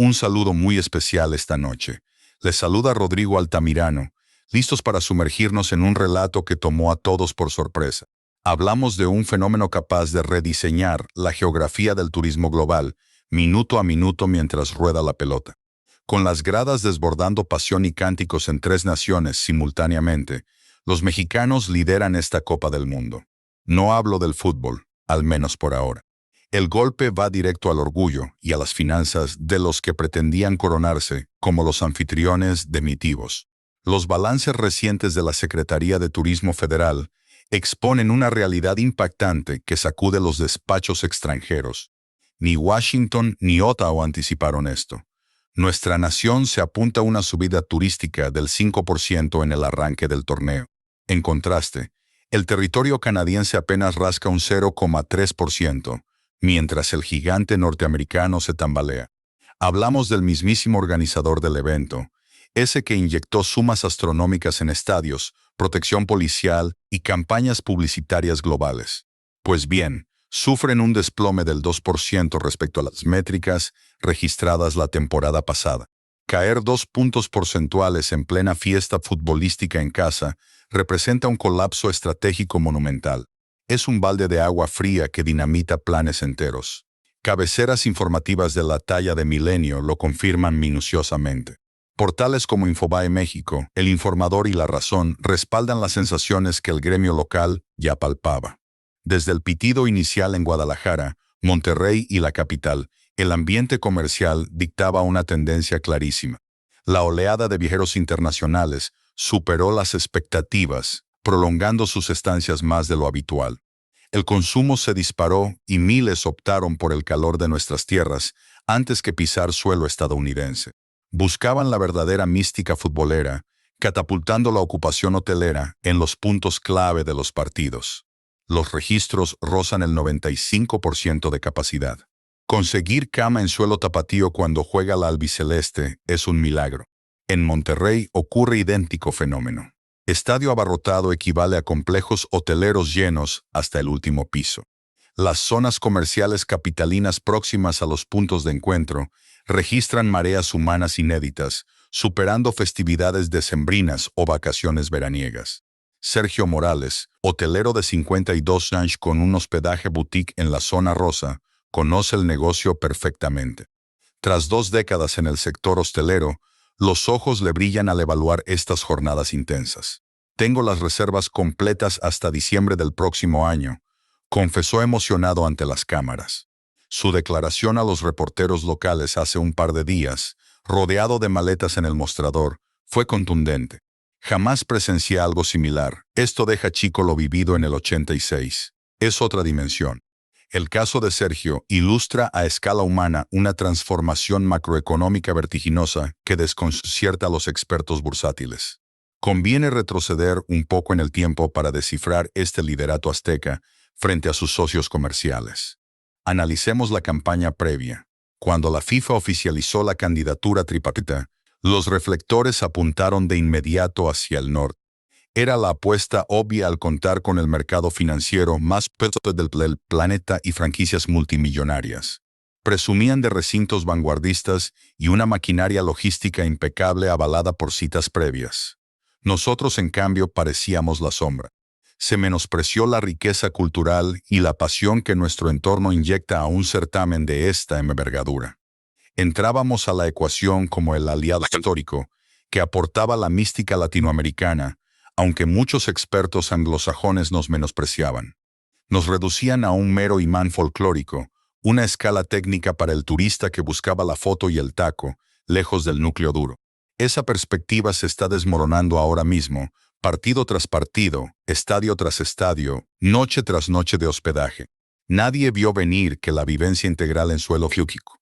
Un saludo muy especial esta noche. Les saluda Rodrigo Altamirano, listos para sumergirnos en un relato que tomó a todos por sorpresa. Hablamos de un fenómeno capaz de rediseñar la geografía del turismo global, minuto a minuto mientras rueda la pelota. Con las gradas desbordando pasión y cánticos en 3 naciones simultáneamente, los mexicanos lideran esta Copa del Mundo. No hablo del fútbol, al menos por ahora. El golpe va directo al orgullo y a las finanzas de los que pretendían coronarse como los anfitriones definitivos. Los balances recientes de la Secretaría de Turismo Federal exponen una realidad impactante que sacude los despachos extranjeros. Ni Washington ni Ottawa anticiparon esto. Nuestra nación se apunta a una subida turística del 5% en el arranque del torneo. En contraste, el territorio canadiense apenas rasca un 0,3%, mientras el gigante norteamericano se tambalea. Hablamos del mismísimo organizador del evento, ese que inyectó sumas astronómicas en estadios, protección policial y campañas publicitarias globales. Pues bien, sufren un desplome del 2% respecto a las métricas registradas la temporada pasada. Caer 2 puntos porcentuales en plena fiesta futbolística en casa representa un colapso estratégico monumental. Es un balde de agua fría que dinamita planes enteros. Cabeceras informativas de la talla de Milenio lo confirman minuciosamente. Portales como Infobae México, El Informador y La Razón respaldan las sensaciones que el gremio local ya palpaba. Desde el pitido inicial en Guadalajara, Monterrey y la capital, el ambiente comercial dictaba una tendencia clarísima. La oleada de viajeros internacionales superó las expectativas, prolongando sus estancias más de lo habitual. El consumo se disparó y miles optaron por el calor de nuestras tierras antes que pisar suelo estadounidense. Buscaban la verdadera mística futbolera, catapultando la ocupación hotelera en los puntos clave de los partidos. Los registros rozan el 95% de capacidad. Conseguir cama en suelo tapatío cuando juega la albiceleste es un milagro. En Monterrey ocurre idéntico fenómeno. Estadio abarrotado equivale a complejos hoteleros llenos hasta el último piso. Las zonas comerciales capitalinas próximas a los puntos de encuentro registran mareas humanas inéditas, superando festividades decembrinas o vacaciones veraniegas. Sergio Morales, hotelero de 52 años con un hospedaje boutique en la zona rosa, conoce el negocio perfectamente. Tras 2 décadas en el sector hostelero, los ojos le brillan al evaluar estas jornadas intensas. Tengo las reservas completas hasta diciembre del próximo año, confesó emocionado ante las cámaras. Su declaración a los reporteros locales hace un par de días, rodeado de maletas en el mostrador, fue contundente. Jamás presencié algo similar. Esto deja chico lo vivido en el 86. Es otra dimensión. El caso de Sergio ilustra a escala humana una transformación macroeconómica vertiginosa que desconcierta a los expertos bursátiles. Conviene retroceder un poco en el tiempo para descifrar este liderato azteca frente a sus socios comerciales. Analicemos la campaña previa. Cuando la FIFA oficializó la candidatura tripartita, los reflectores apuntaron de inmediato hacia el norte. Era la apuesta obvia al contar con el mercado financiero más pesado del planeta y franquicias multimillonarias. Presumían de recintos vanguardistas y una maquinaria logística impecable avalada por citas previas. Nosotros, en cambio, parecíamos la sombra. Se menospreció la riqueza cultural y la pasión que nuestro entorno inyecta a un certamen de esta envergadura. Entrábamos a la ecuación como el aliado histórico que aportaba la mística latinoamericana, aunque muchos expertos anglosajones nos menospreciaban. Nos reducían a un mero imán folclórico, una escala técnica para el turista que buscaba la foto y el taco, lejos del núcleo duro. Esa perspectiva se está desmoronando ahora mismo, partido tras partido, estadio tras estadio, noche tras noche de hospedaje. Nadie vio venir que la vivencia integral en suelo físico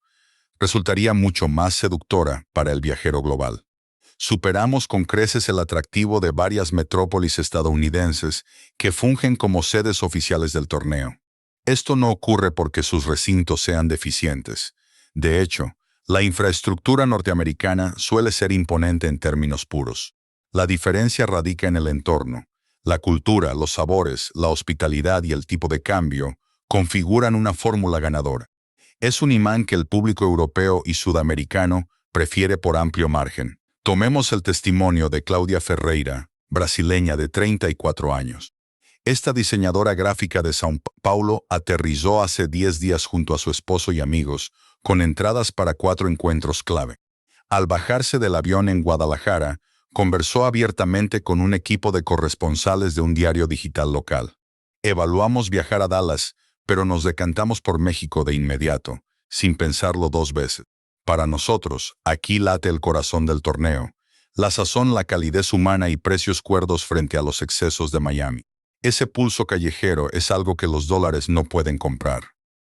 resultaría mucho más seductora para el viajero global. Superamos con creces el atractivo de varias metrópolis estadounidenses que fungen como sedes oficiales del torneo. Esto no ocurre porque sus recintos sean deficientes. De hecho, la infraestructura norteamericana suele ser imponente en términos puros. La diferencia radica en el entorno. La cultura, los sabores, la hospitalidad y el tipo de cambio configuran una fórmula ganadora. Es un imán que el público europeo y sudamericano prefiere por amplio margen. Tomemos el testimonio de Cláudia Ferreira, brasileña de 34 años. Esta diseñadora gráfica de São Paulo aterrizó hace 10 días junto a su esposo y amigos, con entradas para 4 encuentros clave. Al bajarse del avión en Guadalajara, conversó abiertamente con un equipo de corresponsales de un diario digital local. Evaluamos viajar a Dallas, pero nos decantamos por México de inmediato, sin pensarlo 2 veces. Para nosotros, aquí late el corazón del torneo. La sazón, la calidez humana y precios cuerdos frente a los excesos de Miami. Ese pulso callejero es algo que los dólares no pueden comprar.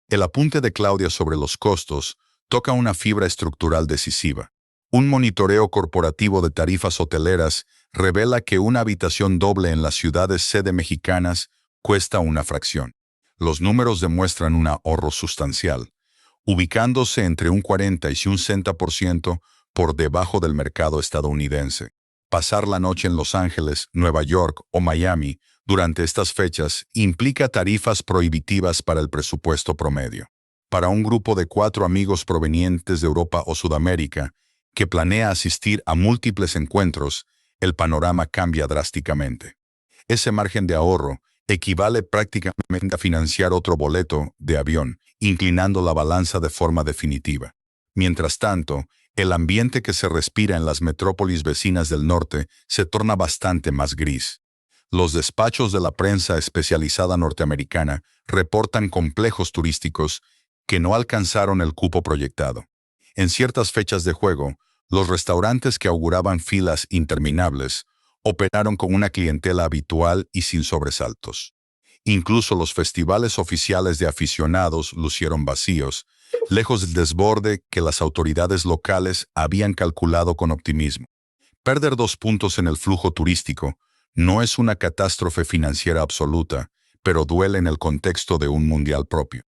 El apunte de Claudia sobre los costos toca una fibra estructural decisiva. Un monitoreo corporativo de tarifas hoteleras revela que una habitación doble en las ciudades sede mexicanas cuesta una fracción. Los números demuestran un ahorro sustancial, ubicándose entre un 40 y un 60% por debajo del mercado estadounidense. Pasar la noche en Los Ángeles, Nueva York o Miami durante estas fechas implica tarifas prohibitivas para el presupuesto promedio. Para un grupo de 4 amigos provenientes de Europa o Sudamérica que planea asistir a múltiples encuentros, el panorama cambia drásticamente. Ese margen de ahorro equivale prácticamente a financiar otro boleto de avión, inclinando la balanza de forma definitiva. Mientras tanto, el ambiente que se respira en las metrópolis vecinas del norte se torna bastante más gris. Los despachos de la prensa especializada norteamericana reportan complejos turísticos que no alcanzaron el cupo proyectado. En ciertas fechas de juego, los restaurantes que auguraban filas interminables operaron con una clientela habitual y sin sobresaltos. Incluso los festivales oficiales de aficionados lucieron vacíos, lejos del desborde que las autoridades locales habían calculado con optimismo. Perder 2 puntos en el flujo turístico no es una catástrofe financiera absoluta, pero duele en el contexto de un mundial propio.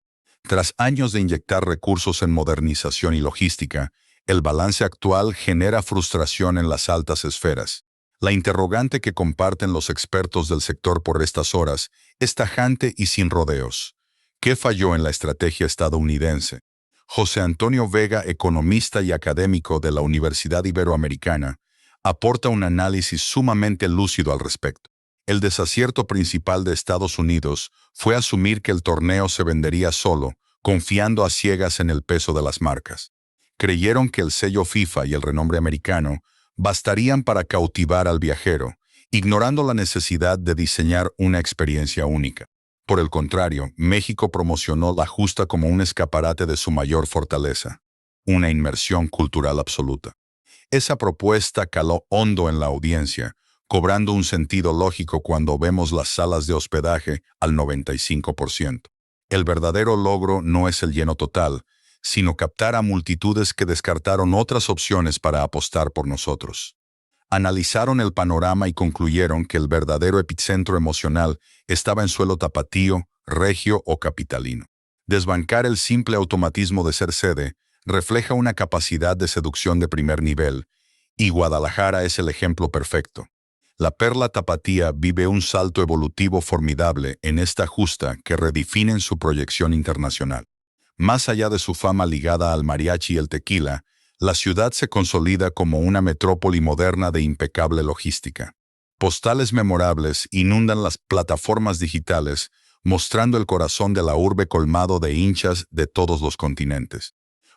Tras años de inyectar recursos en modernización y logística, el balance actual genera frustración en las altas esferas. La interrogante que comparten los expertos del sector por estas horas es tajante y sin rodeos. ¿Qué falló en la estrategia estadounidense? José Antonio Vega, economista y académico de la Universidad Iberoamericana, aporta un análisis sumamente lúcido al respecto. El desacierto principal de Estados Unidos fue asumir que el torneo se vendería solo, confiando a ciegas en el peso de las marcas. Creyeron que el sello FIFA y el renombre americano bastarían para cautivar al viajero, ignorando la necesidad de diseñar una experiencia única. Por el contrario, México promocionó la justa como un escaparate de su mayor fortaleza, una inmersión cultural absoluta. Esa propuesta caló hondo en la audiencia, cobrando un sentido lógico cuando vemos las salas de hospedaje al 95%. El verdadero logro no es el lleno total, sino captar a multitudes que descartaron otras opciones para apostar por nosotros. Analizaron el panorama y concluyeron que el verdadero epicentro emocional estaba en suelo tapatío, regio o capitalino. Desbancar el simple automatismo de ser sede refleja una capacidad de seducción de primer nivel, y Guadalajara es el ejemplo perfecto. La perla tapatía vive un salto evolutivo formidable en esta justa que redefinen su proyección internacional. Más allá de su fama ligada al mariachi y el tequila, la ciudad se consolida como una metrópoli moderna de impecable logística. Postales memorables inundan las plataformas digitales, mostrando el corazón de la urbe colmado de hinchas de todos los continentes.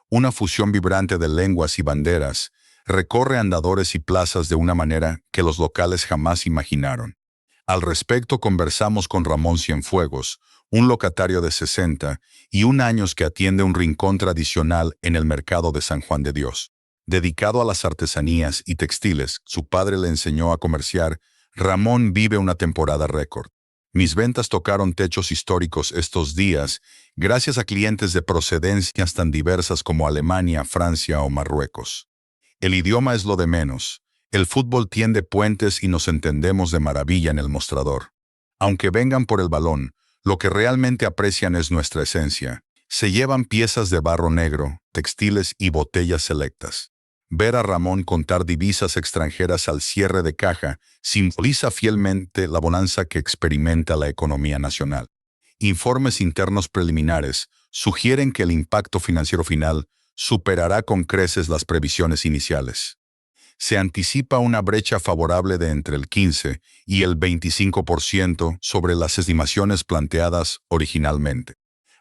Una fusión vibrante de lenguas y banderas recorre andadores y plazas de una manera que los locales jamás imaginaron. Al respecto conversamos con Ramón Cienfuegos, un locatario de 60 y 1 años que atiende un rincón tradicional en el mercado de San Juan de Dios. Dedicado a las artesanías y textiles, su padre le enseñó a comerciar. Ramón vive una temporada récord. Mis ventas tocaron techos históricos estos días gracias a clientes de procedencias tan diversas como Alemania, Francia o Marruecos. El idioma es lo de menos. El fútbol tiende puentes y nos entendemos de maravilla en el mostrador. Aunque vengan por el balón, lo que realmente aprecian es nuestra esencia. Se llevan piezas de barro negro, textiles y botellas selectas. Ver a Ramón contar divisas extranjeras al cierre de caja simboliza fielmente la bonanza que experimenta la economía nacional. Informes internos preliminares sugieren que el impacto financiero final superará con creces las previsiones iniciales. Se anticipa una brecha favorable de entre el 15 y el 25% sobre las estimaciones planteadas originalmente.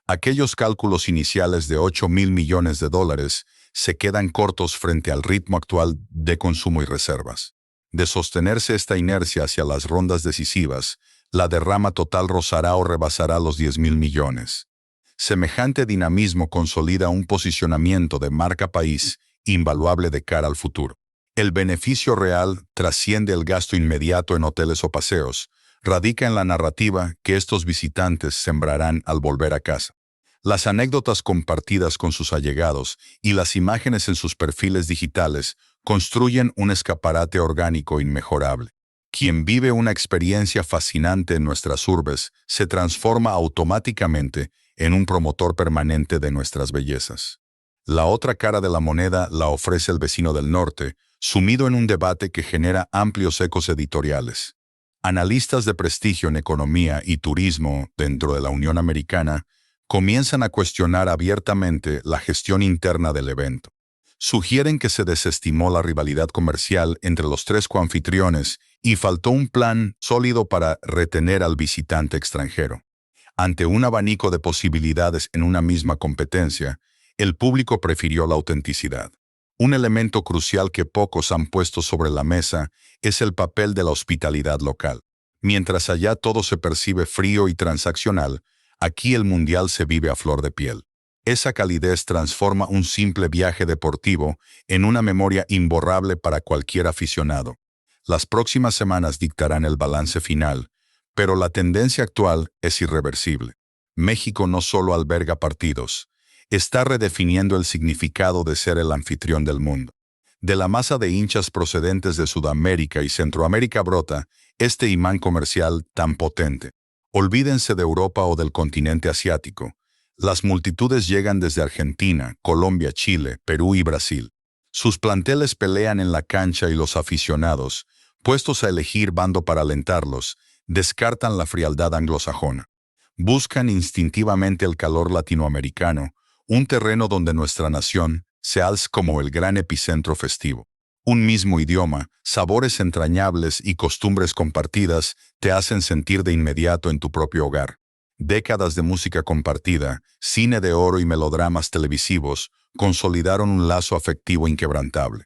Aquellos cálculos iniciales de $8.000 millones se quedan cortos frente al ritmo actual de consumo y reservas. De sostenerse esta inercia hacia las rondas decisivas, la derrama total rozará o rebasará los 10.000 millones. Semejante dinamismo consolida un posicionamiento de marca país invaluable de cara al futuro. El beneficio real trasciende el gasto inmediato en hoteles o paseos, radica en la narrativa que estos visitantes sembrarán al volver a casa. Las anécdotas compartidas con sus allegados y las imágenes en sus perfiles digitales construyen un escaparate orgánico inmejorable. Quien vive una experiencia fascinante en nuestras urbes se transforma automáticamente en un promotor permanente de nuestras bellezas. La otra cara de la moneda la ofrece el vecino del norte, sumido en un debate que genera amplios ecos editoriales. Analistas de prestigio en economía y turismo dentro de la Unión Americana comienzan a cuestionar abiertamente la gestión interna del evento. Sugieren que se desestimó la rivalidad comercial entre los tres coanfitriones y faltó un plan sólido para retener al visitante extranjero. Ante un abanico de posibilidades en una misma competencia, el público prefirió la autenticidad. Un elemento crucial que pocos han puesto sobre la mesa es el papel de la hospitalidad local. Mientras allá todo se percibe frío y transaccional, aquí el mundial se vive a flor de piel. Esa calidez transforma un simple viaje deportivo en una memoria imborrable para cualquier aficionado. Las próximas semanas dictarán el balance final, pero la tendencia actual es irreversible. México no solo alberga partidos, está redefiniendo el significado de ser el anfitrión del mundo. De la masa de hinchas procedentes de Sudamérica y Centroamérica brota este imán comercial tan potente. Olvídense de Europa o del continente asiático. Las multitudes llegan desde Argentina, Colombia, Chile, Perú y Brasil. Sus planteles pelean en la cancha y los aficionados, puestos a elegir bando para alentarlos, descartan la frialdad anglosajona. Buscan instintivamente el calor latinoamericano, un terreno donde nuestra nación se alza como el gran epicentro festivo. Un mismo idioma, sabores entrañables y costumbres compartidas te hacen sentir de inmediato en tu propio hogar. Décadas de música compartida, cine de oro y melodramas televisivos consolidaron un lazo afectivo inquebrantable.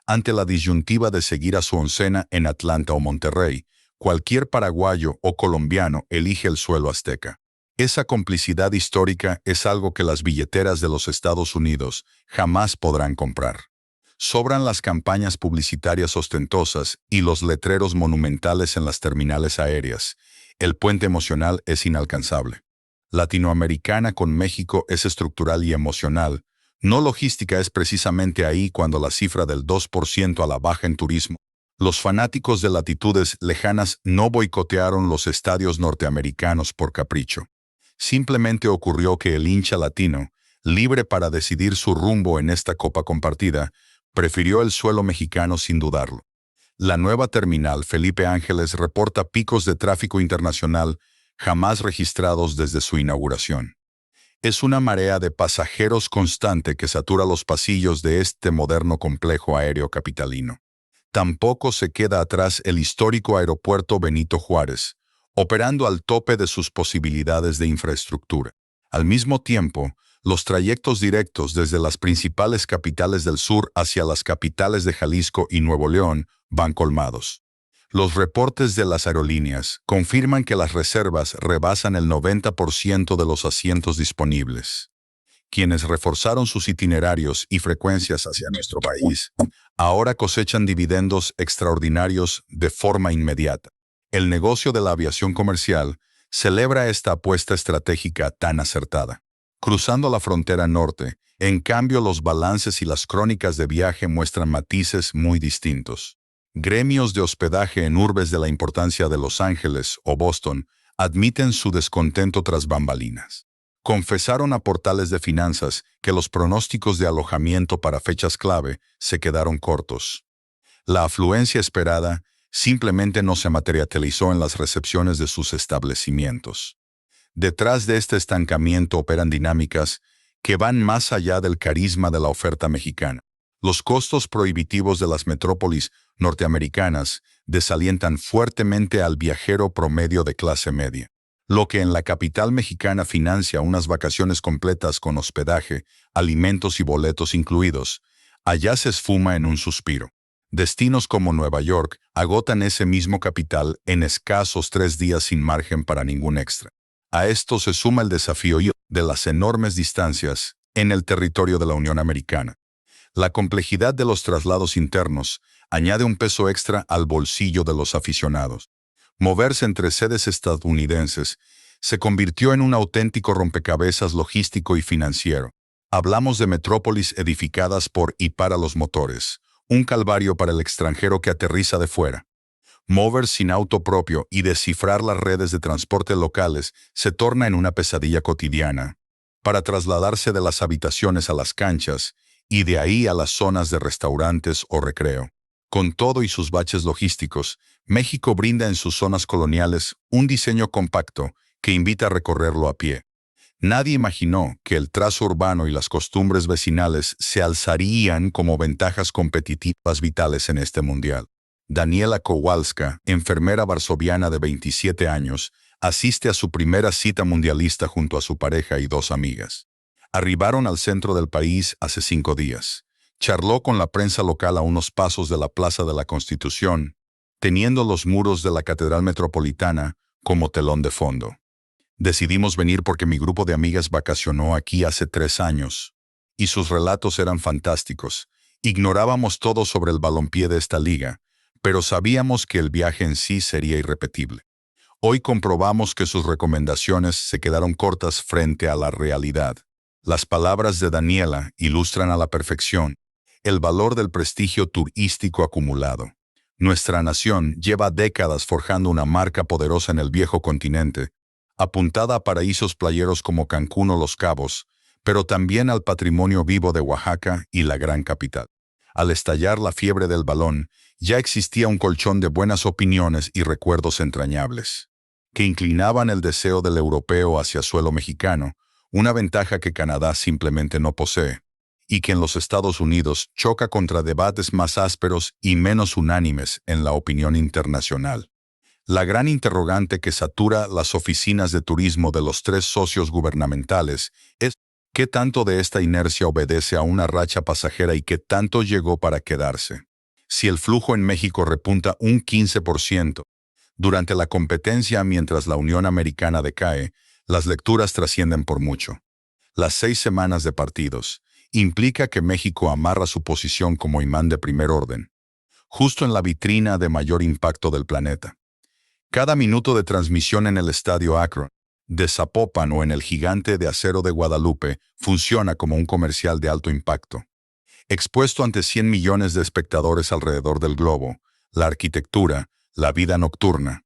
Ante la disyuntiva de seguir a su oncena en Atlanta o Monterrey, cualquier paraguayo o colombiano elige el suelo azteca. Esa complicidad histórica es algo que las billeteras de los Estados Unidos jamás podrán comprar. Sobran las campañas publicitarias ostentosas y los letreros monumentales en las terminales aéreas. El puente emocional es inalcanzable. Latinoamericana con México es estructural y emocional. No logística es precisamente ahí cuando la cifra del 2% a la baja en turismo. Los fanáticos de latitudes lejanas no boicotearon los estadios norteamericanos por capricho. Simplemente ocurrió que el hincha latino, libre para decidir su rumbo en esta copa compartida, prefirió el suelo mexicano sin dudarlo. La nueva terminal Felipe Ángeles reporta picos de tráfico internacional jamás registrados desde su inauguración. Es una marea de pasajeros constante que satura los pasillos de este moderno complejo aéreo capitalino. Tampoco se queda atrás el histórico aeropuerto Benito Juárez, operando al tope de sus posibilidades de infraestructura. Al mismo tiempo, los trayectos directos desde las principales capitales del sur hacia las capitales de Jalisco y Nuevo León van colmados. Los reportes de las aerolíneas confirman que las reservas rebasan el 90% de los asientos disponibles. Quienes reforzaron sus itinerarios y frecuencias hacia nuestro país, ahora cosechan dividendos extraordinarios de forma inmediata. El negocio de la aviación comercial celebra esta apuesta estratégica tan acertada. Cruzando la frontera norte, en cambio los balances y las crónicas de viaje muestran matices muy distintos. Gremios de hospedaje en urbes de la importancia de Los Ángeles o Boston admiten su descontento tras bambalinas. Confesaron a portales de finanzas que los pronósticos de alojamiento para fechas clave se quedaron cortos. La afluencia esperada simplemente no se materializó en las recepciones de sus establecimientos. Detrás de este estancamiento operan dinámicas que van más allá del carisma de la oferta mexicana. Los costos prohibitivos de las metrópolis norteamericanas desalientan fuertemente al viajero promedio de clase media. Lo que en la capital mexicana financia unas vacaciones completas con hospedaje, alimentos y boletos incluidos, allá se esfuma en un suspiro. Destinos como Nueva York agotan ese mismo capital en escasos 3 días sin margen para ningún extra. A esto se suma el desafío de las enormes distancias en el territorio de la Unión Americana. La complejidad de los traslados internos añade un peso extra al bolsillo de los aficionados. Moverse entre sedes estadounidenses se convirtió en un auténtico rompecabezas logístico y financiero. Hablamos de metrópolis edificadas por y para los motores, un calvario para el extranjero que aterriza de fuera. Mover sin auto propio y descifrar las redes de transporte locales se torna en una pesadilla cotidiana. Para trasladarse de las habitaciones a las canchas y de ahí a las zonas de restaurantes o recreo. Con todo y sus baches logísticos, México brinda en sus zonas coloniales un diseño compacto que invita a recorrerlo a pie. Nadie imaginó que el trazo urbano y las costumbres vecinales se alzarían como ventajas competitivas vitales en este mundial. Daniela Kowalska, enfermera varsoviana de 27 años, asiste a su primera cita mundialista junto a su pareja y 2 amigas. Arribaron al centro del país hace 5 días. Charló con la prensa local a unos pasos de la Plaza de la Constitución, teniendo los muros de la Catedral Metropolitana como telón de fondo. Decidimos venir porque mi grupo de amigas vacacionó aquí hace 3 años, y sus relatos eran fantásticos. Ignorábamos todo sobre el balompié de esta liga, pero sabíamos que el viaje en sí sería irrepetible. Hoy comprobamos que sus recomendaciones se quedaron cortas frente a la realidad. Las palabras de Daniela ilustran a la perfección el valor del prestigio turístico acumulado. Nuestra nación lleva décadas forjando una marca poderosa en el viejo continente, apuntada a paraísos playeros como Cancún o Los Cabos, pero también al patrimonio vivo de Oaxaca y la gran capital. Al estallar la fiebre del balón, ya existía un colchón de buenas opiniones y recuerdos entrañables, que inclinaban el deseo del europeo hacia suelo mexicano, una ventaja que Canadá simplemente no posee, y que en los Estados Unidos choca contra debates más ásperos y menos unánimes en la opinión internacional. La gran interrogante que satura las oficinas de turismo de los 3 socios gubernamentales es ¿qué tanto de esta inercia obedece a una racha pasajera y qué tanto llegó para quedarse? Si el flujo en México repunta un 15% durante la competencia mientras la Unión Americana decae, las lecturas trascienden por mucho. Las 6 semanas de partidos implica que México amarra su posición como imán de primer orden, justo en la vitrina de mayor impacto del planeta. Cada minuto de transmisión en el Estadio Akron, de Zapopan o en el Gigante de Acero de Guadalupe funciona como un comercial de alto impacto. Expuesto ante 100 millones de espectadores alrededor del globo, la arquitectura, la vida nocturna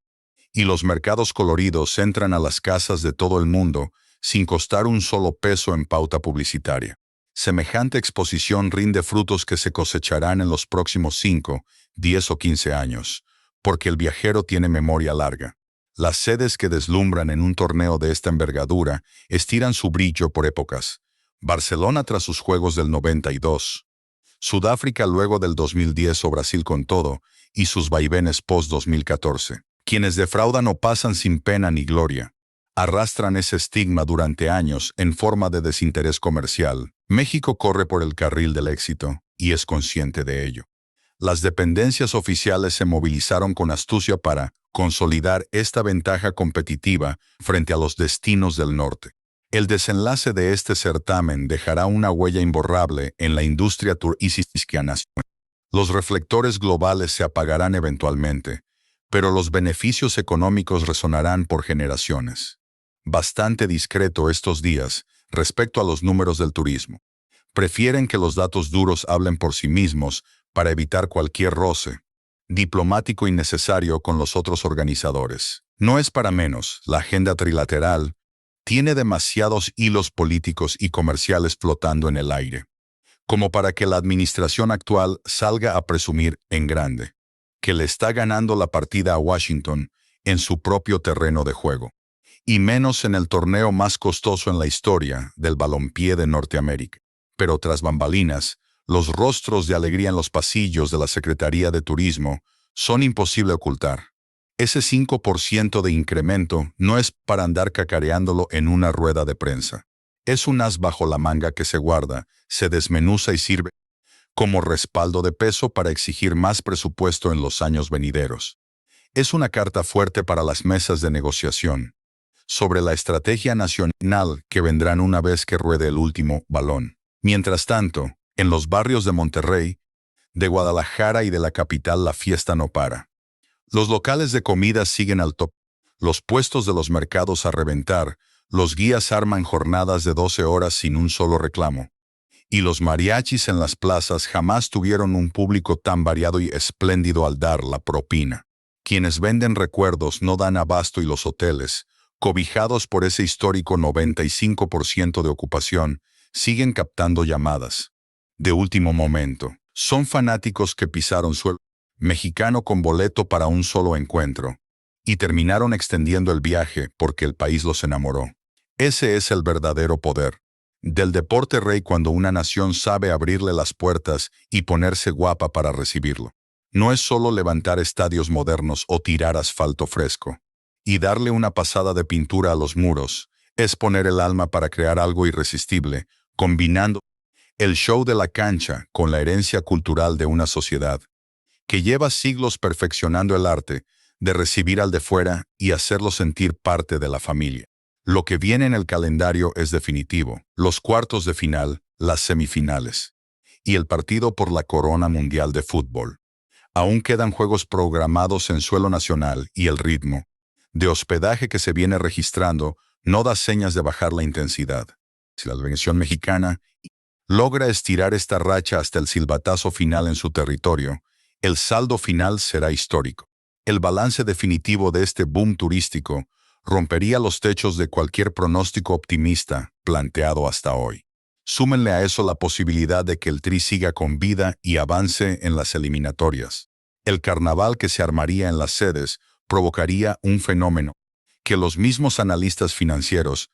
y los mercados coloridos entran a las casas de todo el mundo sin costar un solo peso en pauta publicitaria. Semejante exposición rinde frutos que se cosecharán en los próximos 5, 10 o 15 años, porque el viajero tiene memoria larga. Las sedes que deslumbran en un torneo de esta envergadura estiran su brillo por épocas. Barcelona tras sus Juegos del 92, Sudáfrica luego del 2010 o Brasil con todo, y sus vaivenes post-2014. Quienes defraudan o pasan sin pena ni gloria, arrastran ese estigma durante años en forma de desinterés comercial. México corre por el carril del éxito y es consciente de ello. Las dependencias oficiales se movilizaron con astucia para consolidar esta ventaja competitiva frente a los destinos del norte. El desenlace de este certamen dejará una huella imborrable en la industria turística nacional. Los reflectores globales se apagarán eventualmente, pero los beneficios económicos resonarán por generaciones. Bastante discreto estos días respecto a los números del turismo. Prefieren que los datos duros hablen por sí mismos para evitar cualquier roce diplomático innecesario con los otros organizadores. No es para menos, la agenda trilateral tiene demasiados hilos políticos y comerciales flotando en el aire, como para que la administración actual salga a presumir en grande que le está ganando la partida a Washington en su propio terreno de juego. y menos en el torneo más costoso en la historia del balompié de Norteamérica. Pero tras bambalinas, los rostros de alegría en los pasillos de la Secretaría de Turismo son imposible ocultar. Ese 5% de incremento no es para andar cacareándolo en una rueda de prensa. Es un as bajo la manga que se guarda, se desmenuza y sirve como respaldo de peso para exigir más presupuesto en los años venideros. Es una carta fuerte para las mesas de negociación sobre la estrategia nacional que vendrán una vez que ruede el último balón. Mientras tanto, en los barrios de Monterrey, de Guadalajara y de la capital la fiesta no para. Los locales de comida siguen al top, los puestos de los mercados a reventar, los guías arman jornadas de 12 horas sin un solo reclamo. Y los mariachis en las plazas jamás tuvieron un público tan variado y espléndido al dar la propina. Quienes venden recuerdos no dan abasto y los hoteles, cobijados por ese histórico 95% de ocupación, siguen captando llamadas. De último momento, son fanáticos que pisaron suelo mexicano con boleto para un solo encuentro, y terminaron extendiendo el viaje porque el país los enamoró. Ese es el verdadero poder del deporte rey cuando una nación sabe abrirle las puertas y ponerse guapa para recibirlo. No es solo levantar estadios modernos o tirar asfalto fresco y darle una pasada de pintura a los muros, es poner el alma para crear algo irresistible, combinando el show de la cancha con la herencia cultural de una sociedad que lleva siglos perfeccionando el arte de recibir al de fuera y hacerlo sentir parte de la familia. Lo que viene en el calendario es definitivo: los cuartos de final, las semifinales y el partido por la corona mundial de fútbol. Aún quedan juegos programados en suelo nacional y el ritmo de hospedaje que se viene registrando no da señas de bajar la intensidad. Si la selección mexicana logra estirar esta racha hasta el silbatazo final en su territorio, el saldo final será histórico. El balance definitivo de este boom turístico rompería los techos de cualquier pronóstico optimista planteado hasta hoy. Súmenle a eso la posibilidad de que el Tri siga con vida y avance en las eliminatorias. El carnaval que se armaría en las sedes provocaría un fenómeno que los mismos analistas financieros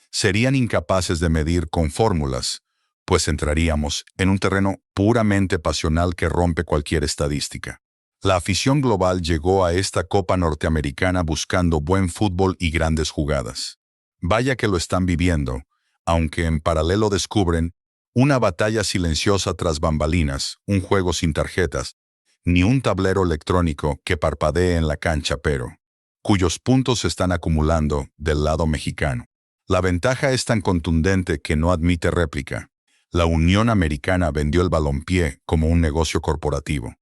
serían incapaces de medir con fórmulas, pues entraríamos en un terreno puramente pasional que rompe cualquier estadística. La afición global llegó a esta Copa Norteamericana buscando buen fútbol y grandes jugadas. Vaya que lo están viviendo, aunque en paralelo descubren una batalla silenciosa tras bambalinas, un juego sin tarjetas, ni un tablero electrónico que parpadee en la cancha, pero cuyos puntos se están acumulando del lado mexicano. La ventaja es tan contundente que no admite réplica. La Unión Americana vendió el balompié como un negocio corporativo.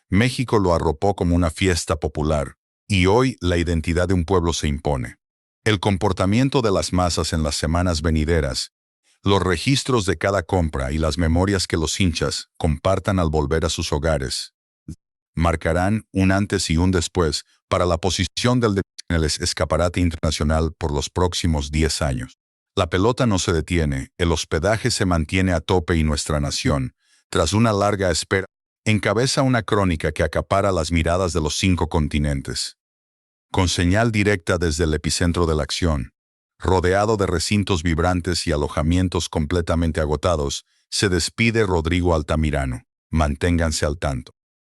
México lo arropó como una fiesta popular, y hoy la identidad de un pueblo se impone. El comportamiento de las masas en las semanas venideras, los registros de cada compra y las memorias que los hinchas compartan al volver a sus hogares, marcarán un antes y un después para la posición del en el escaparate internacional por los próximos 10 años. La pelota no se detiene, el hospedaje se mantiene a tope y nuestra nación, tras una larga espera, encabeza una crónica que acapara las miradas de los 5 continentes. Con señal directa desde el epicentro de la acción, rodeado de recintos vibrantes y alojamientos completamente agotados, se despide Rodrigo Altamirano. Manténganse al tanto.